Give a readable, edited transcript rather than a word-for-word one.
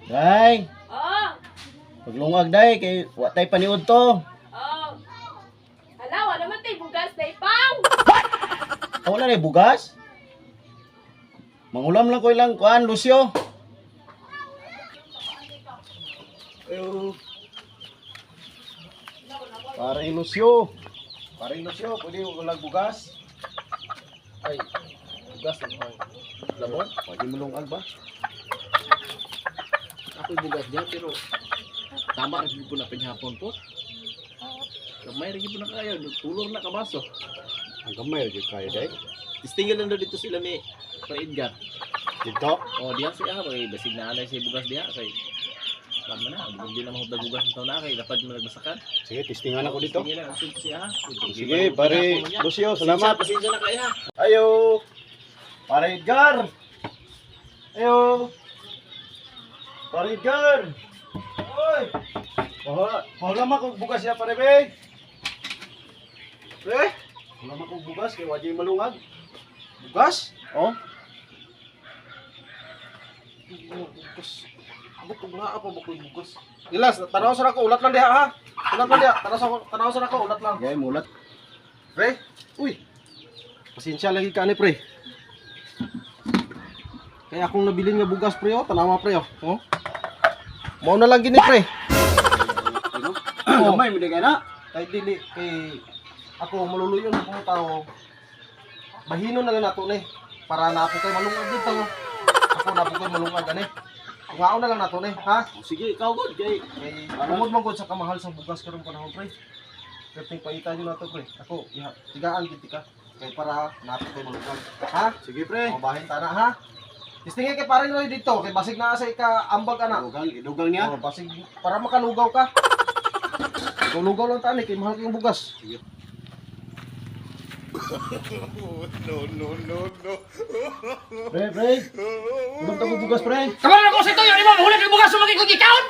Day, Oh, paglungag day kay wa tay paniud to. oh. Hala, wala man tayo bugas na ipang. Wala na bugas. Mangulam lang ko ilang kuan, Lucio. Ayo. Pare Lucio. Pare Lucio, pwede mo lang bugas. Ay, bugas ang hang. Labon? Pwede mo lungag ba? Ako'y bugas dyan, pero tama rin po na pinhapon po. Kamay rin po na kayo, tulor na kabaso. Ang gamay gyud kaya day. Istingil lang daw dito sila ni Edgar. Dito. O, diyan siya, kay basig na alay siya bugas diyan. Kay, alam mo na, hindi na mahubda bugas ng taon na, kay lapad mo nagbasakan. Sige, testingan ako dito. Istingil lang, ang siya ha. Sige, pare Lucio, salamat. Pasensya na kayo ha. Ayo. Pare Edgar. Ayo. Pare Edgar. Oy. Pahulam ako bugas ya pare be. Pre, pahulam ako bugas kay wajay malungag. Bugas? Oh. Bugas. Bukog nga apa bukog bugas. Gilas, tanaw sa ako, ulat lang diha ha. Ulat lang diha, tanaw sa ako, ulat lang. Gay mulat. Pre, uy. Pasensya lagi ka ni pre. Kaya akong nabilin nga bugas pre oh, tanawa pre oh. Oh. Mao na lang gini pre. Gamay mo di kay na. Kay dili kay ako maluluyon kung tao. Bahino na lang nato ni para napo kay malungag dito. Ako napo kay malungag ani. Ngao na lang nato ni, ha? Sige, ikaw gud kay Kay bungod man gud sa kamahal sa bugas karon panahon pre. Perting paita nyo nato pre. Ako, tigaan gid ka. Kay para napo kay malungag. Ha? sige pre. O bahin tana ha. Istingin kay paring Roy dito kay basig na sa ika ambag ana. Idugang niya. Oh, basig para makalugaw ka. Ikaw lugaw lang tani kay mahal kayong bugas. Pre. Ilang ta ko bugas pre. Kamu na ko sa ito, yung lima, mahuli kang bugas, sumagi ko gikaon!